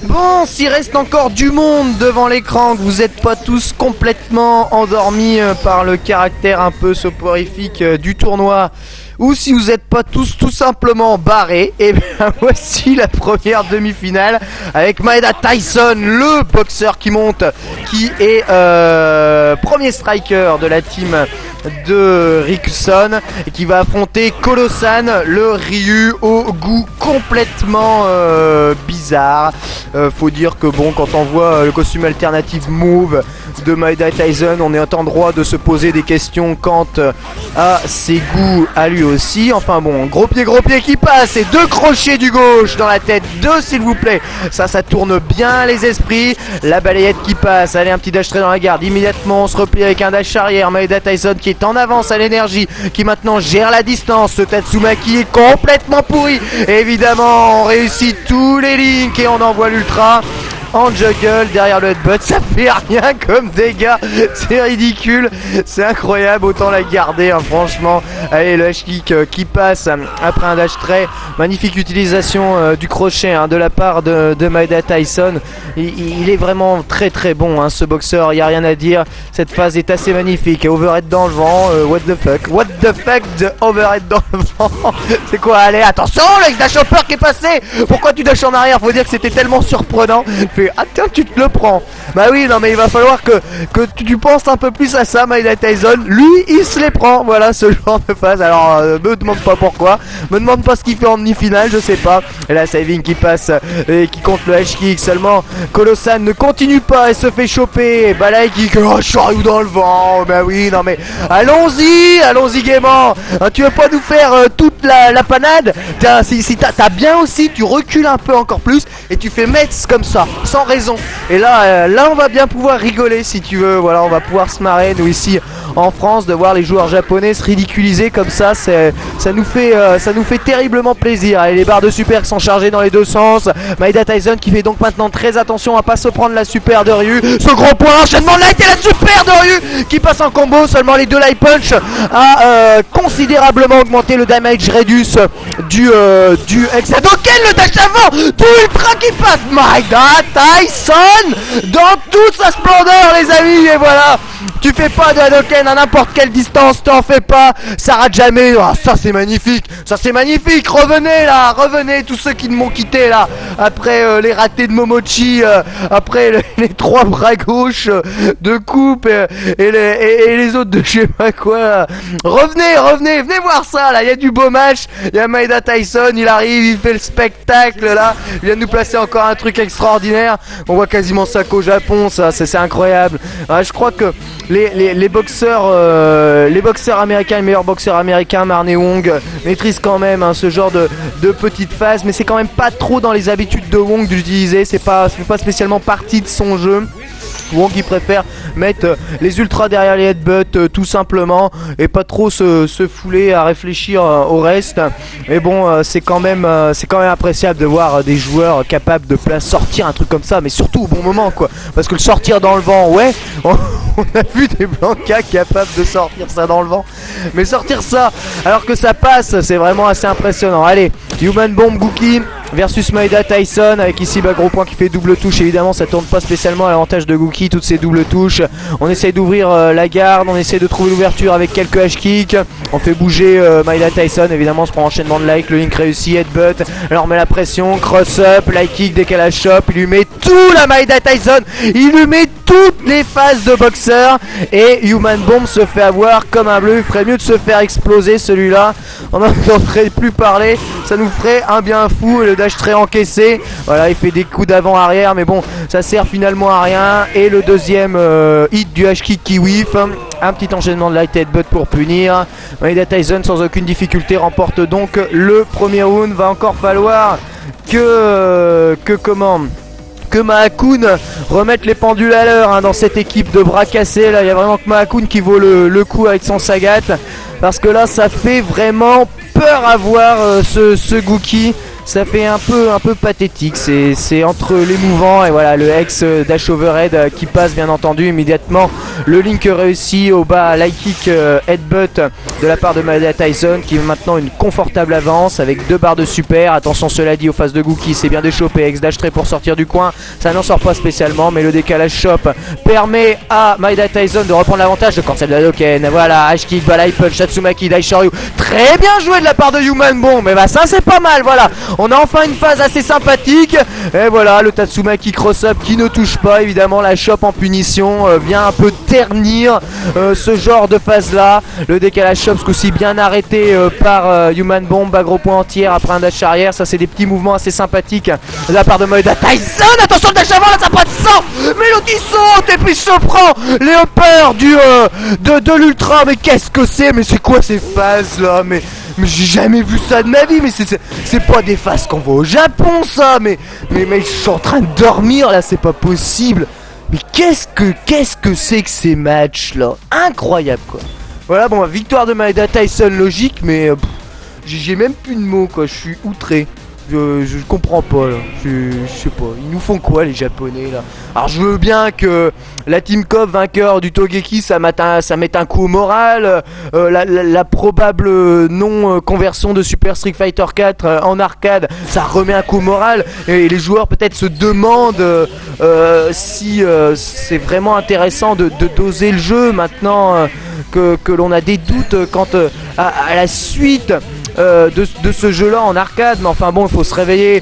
Bon, s'il reste encore du monde devant l'écran, que vous n'êtes pas tous complètement endormis par le caractère un peu soporifique du tournoi, ou si vous n'êtes pas tous tout simplement barrés, et bien voici la première demi-finale avec Maeda Tyson, le boxeur qui monte, qui est premier striker de la team de Rickson, et qui va affronter Kolosan, le Ryu au goût complètement bizarre. Faut dire que bon, quand on voit le costume alternatif mauve de Maeda Tyson, on est en droit de se poser des questions quant à ses goûts à lui aussi. Enfin bon, gros pied qui passe et deux crochets du gauche dans la tête, deux s'il vous plaît. Ça tourne bien les esprits. La balayette qui passe, allez, un petit dash très dans la garde. Immédiatement on se replie avec un dash arrière. Maeda Tyson qui est en avance à l'énergie, qui maintenant gère la distance. Ce Tatsumaki est complètement pourri. Évidemment on réussit tous les links et on envoie l'ultra en juggle derrière le headbutt. Ça fait rien comme dégâts, c'est ridicule, c'est incroyable, autant la garder hein, franchement. Allez, le hash kick qui passe après un dash très magnifique utilisation du crochet hein, de la part de Maeda Tyson. Il est vraiment très bon hein, ce boxeur, il n'y a rien à dire. Cette phase est assez magnifique. Overhead dans le vent, what the fuck de overhead dans le vent. C'est quoi? Allez, attention, le dash hopper qui est passé. Pourquoi tu dashes en arrière? Faut dire que c'était tellement surprenant. Ah tiens, tu te le prends. Bah oui, non mais il va falloir que tu penses un peu plus à ça, Maeda Tyson. Lui, il se les prend, voilà ce genre de phase. Alors, me demande pas pourquoi, me demande pas ce qu'il fait en demi-finale, je sais pas. Et là, Saving qui passe et qui compte le hash kick. Seulement, Kolosan ne continue pas et se fait choper. Balai qui chariot dans le vent. Bah oui, non mais allons-y gaiement. Hein, tu veux pas nous faire toute la panade? Tiens, si t'as bien aussi, tu recules un peu encore plus et tu fais Metz comme ça, sans raison. Et là on va bien pouvoir rigoler si tu veux. Voilà, on va pouvoir se marrer nous ici en France de voir les joueurs japonais se ridiculiser comme ça. Ça nous fait terriblement plaisir. Allez, les barres de super qui sont chargées dans les deux sens. Maeda Tyson qui fait donc maintenant très attention à pas se prendre la super de Ryu. Ce gros point, l'enchaînement de light et la super de Ryu qui passe en combo. Seulement les deux light punch a considérablement augmenté le damage reduce du Hexadoken, le dash avant, tout ultra qui passe. Maeda Tyson dans toute sa splendeur les amis. Et voilà, tu fais pas de Hadoken à n'importe quelle distance, t'en fais pas, ça rate jamais. Oh, ça c'est magnifique, revenez tous ceux qui m'ont quitté là, après les ratés de Momochi, après les trois bras gauches de coupe et les autres de je sais pas quoi. Revenez, venez voir ça là, il y a du beau match, il y a Maeda Tyson, il arrive, il fait le spectacle là, il vient de nous placer encore un truc extraordinaire. On voit quasiment ça qu'au Japon, ça c'est incroyable. Je crois que les boxeurs américains, les meilleurs boxeurs américains, Marne Wong, maîtrisent quand même hein, ce genre de petites phases, mais c'est quand même pas trop dans les habitudes de Wong d'utiliser, ça fait pas spécialement partie de son jeu. Wong qui préfère mettre les ultras derrière les headbutts tout simplement et pas trop se fouler à réfléchir au reste. Mais bon, c'est quand même appréciable de voir des joueurs capables de sortir un truc comme ça, mais surtout au bon moment quoi. Parce que le sortir dans le vent, ouais, on a vu des Blanca capables de sortir ça dans le vent, mais sortir ça alors que ça passe, c'est vraiment assez impressionnant. Allez, Human Bomb Gookie versus Maeda Tyson avec ici gros point qui fait double touche. Évidemment ça tourne pas spécialement à l'avantage de Gookie toutes ces doubles touches. On essaye d'ouvrir la garde, on essaye de trouver l'ouverture avec quelques hash kicks. On fait bouger Maeda Tyson, évidemment on se prend enchaînement de like, le link réussi, headbutt, alors on met la pression, cross up, like kick, décalage chop, il lui met tout la Maeda Tyson, il lui met toutes les phases de boxeur et Human Bomb se fait avoir comme un bleu. Il ferait mieux de se faire exploser celui-là, on n'entendrait plus parler, ça nous ferait un bien fou. Le dash très encaissé, voilà, il fait des coups d'avant arrière mais bon ça sert finalement à rien. Et le deuxième hit du hash kick qui whiff, un petit enchaînement de light headbutt pour punir. Maeda Tyson sans aucune difficulté remporte donc le premier round. Va encore falloir que Mahakun remette les pendules à l'heure hein, dans cette équipe de bras cassés. Là il y a vraiment que Mahakun qui vaut le coup avec son Sagat, parce que là ça fait vraiment peur à voir ce Gookie. ça fait un peu pathétique. C'est entre l'émouvant et voilà le ex dash overhead qui passe bien entendu immédiatement. Le link réussi au bas, light kick headbutt de la part de Maeda Tyson qui a maintenant une confortable avance avec 2 barres de super. Attention, cela dit, aux phases de Gookie, c'est bien déchopé. Ex dash trait pour sortir du coin, ça n'en sort pas spécialement, mais le décalage chop permet à Maeda Tyson de reprendre l'avantage de cancel de Hadouken. Voilà, H kick, balai punch, Tatsumaki, Daishoryu. Très bien joué de la part de Human Bomb. Mais bah ça c'est pas mal, voilà. On a enfin une phase assez sympathique. Et voilà, le Tatsumaki cross-up qui ne touche pas. Évidemment, la chop en punition vient un peu ternir ce genre de phase là. Le décalage chop ce coup-ci bien arrêté par Human Bomb à gros point entière après un dash arrière. Ça c'est des petits mouvements assez sympathiques de la part de Maeda Tyson. Attention le dash avant, là ça prend de sang. Mais l'autre il saute et puis se prend les hoppers de l'ultra. Mais qu'est-ce que c'est? Mais c'est quoi ces phases là? Mais j'ai jamais vu ça de ma vie. Mais c'est pas des phases qu'on voit au Japon ça. Mais je suis en train de dormir là, c'est pas possible. Mais qu'est-ce que c'est que ces matchs là? Incroyable quoi. Voilà, bon, victoire de Maeda Tyson logique, mais j'ai même plus de mots quoi, je suis outré. Je comprends pas là, je sais pas, ils nous font quoi les japonais là? Alors je veux bien que la Team Cop vainqueur du Togeki ça mette un coup au moral, la probable non conversion de Super Street Fighter 4 en arcade ça remet un coup au moral et les joueurs peut-être se demandent si c'est vraiment intéressant de doser le jeu maintenant que l'on a des doutes quant à la suite de ce jeu là en arcade. Mais enfin bon, il faut se réveiller